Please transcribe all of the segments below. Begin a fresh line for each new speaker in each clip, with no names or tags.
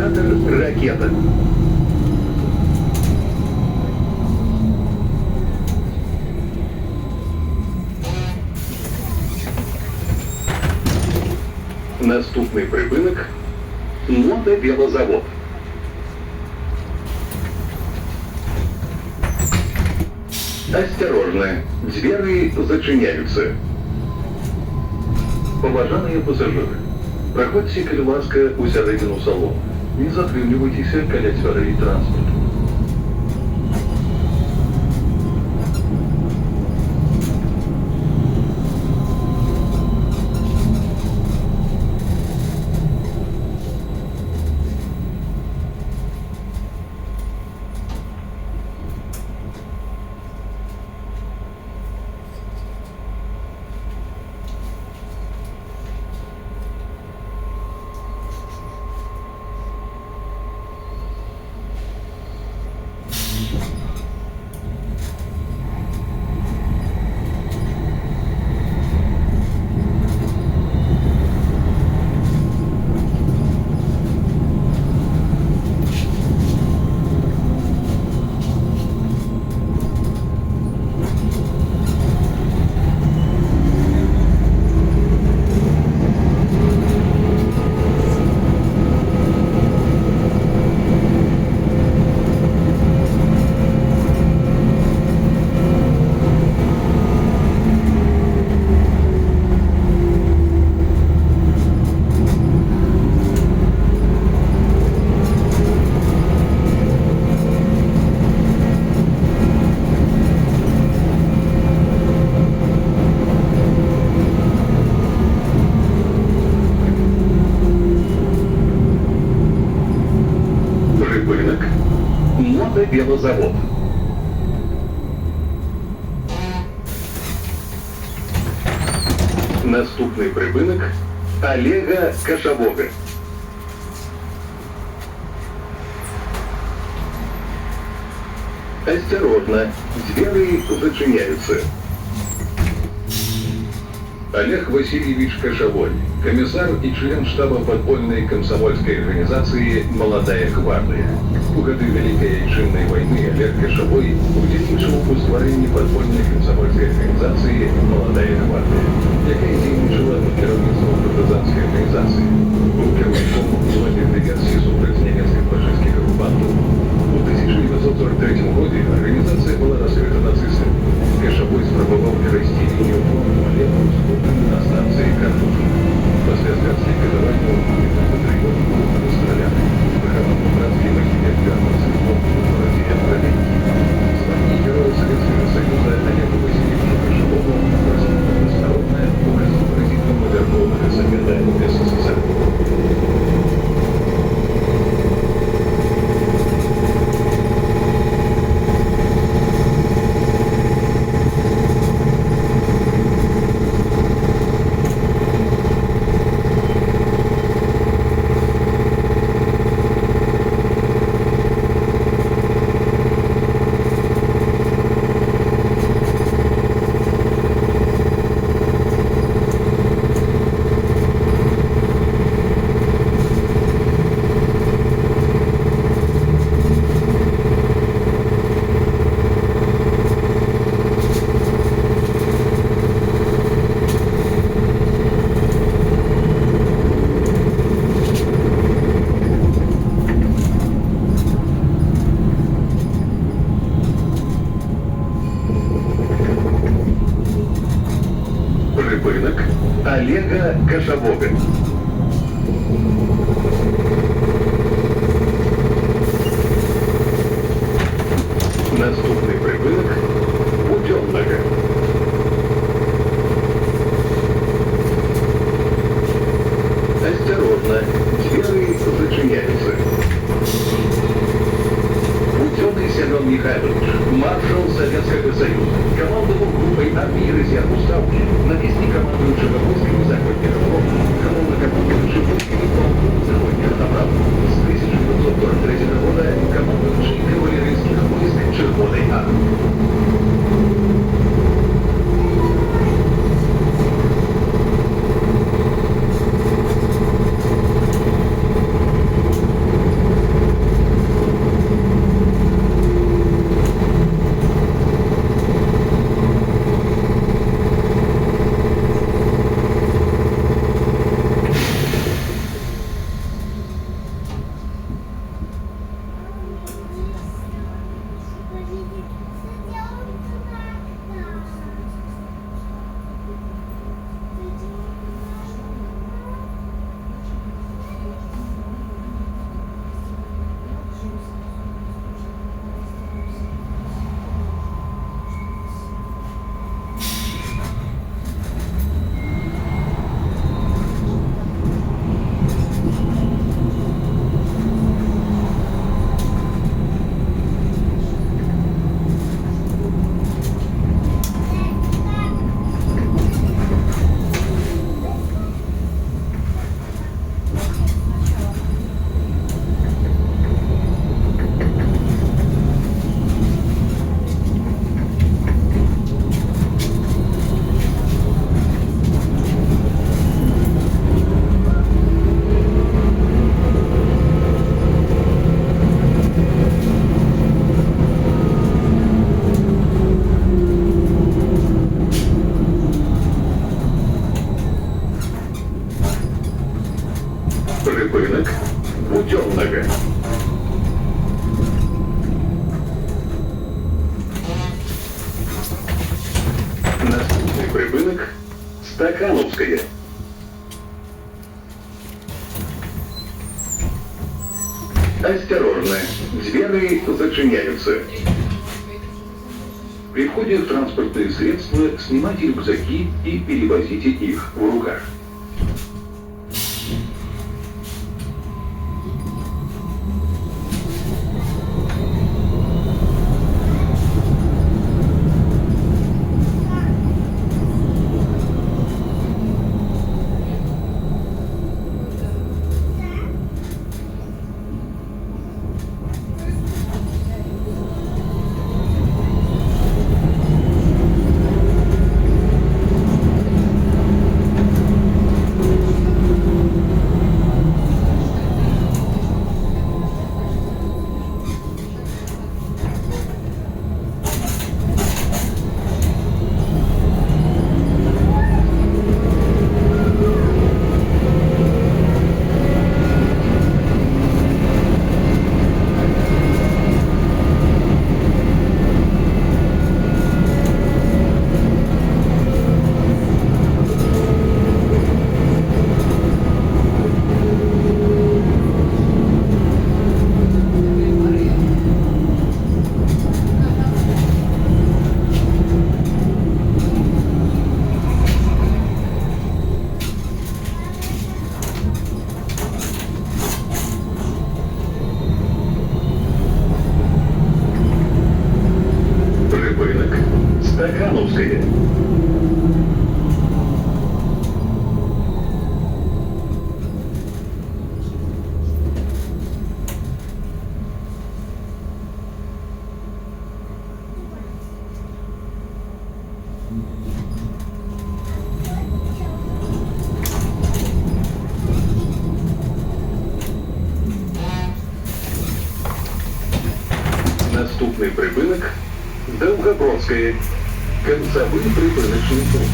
Оператор «Ракета». Наступний припинок – мотовелозавод. Осторожно, двери зачиняются. Поважаные пассажиры, проходьте, калі ласка, усередину салону. Не затрымлівайцеся каля дзвярэй транспорту. Припинок – мотовелозавод. Наступний припинок – Олега Кашавога. Осторожно, двери зачиняются. Олег Васильевич Кашавой, комиссар и член штаба подпольной комсомольской организации «Молодая гвардия». У годы Великой Отечественной войны Олег Кашавой удзельнічаў у стварэнні подпольной комсомольской организации «Молодая гвардия», якая дзейнічала пад кіраўніцтвам партызанскай организации. Быў кіраўніком многіх дыверсій супраць нямецкіх фашысцкіх акупантаў. У 1943 годзе организация была раскрыта нацистам. Кашавой спрабаваў перайсці лінію фронту, але быў скопаны на станцыі Картушына. Пасля згадскіх катаванняў патрыёт быў расстраляны. Пахаваны ў братскай магіле для нацыстаў у горадзе Яндравенькі. Званне Героя Советского Союза Олегу Васильевичу Кашавому раскрыта международная указом Президиума Верховного Совета СССР. Припинок Олега Кашавога. Наступний припинок Будьонного. Осторожно, двери зачиняются. Буденный Семен Михайлович, маршал Советского Союза, командовал группой армии резерву «Ставки», наместник командующего войсками Западного фронта, командующий войсками фронта Западного направо. С 1943 года командующий кавалерийских войск Червоной армии. Наступный припынок Стакановская. Осторожно, двери зачиняются. При входе в транспортные средства снимайте рюкзаки и перевозите их в руках. Припынок Стакановская. Наступный припынок Долгобродская. Концевой припыночный пункт.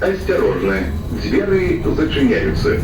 Осторожно, двери зачиняются.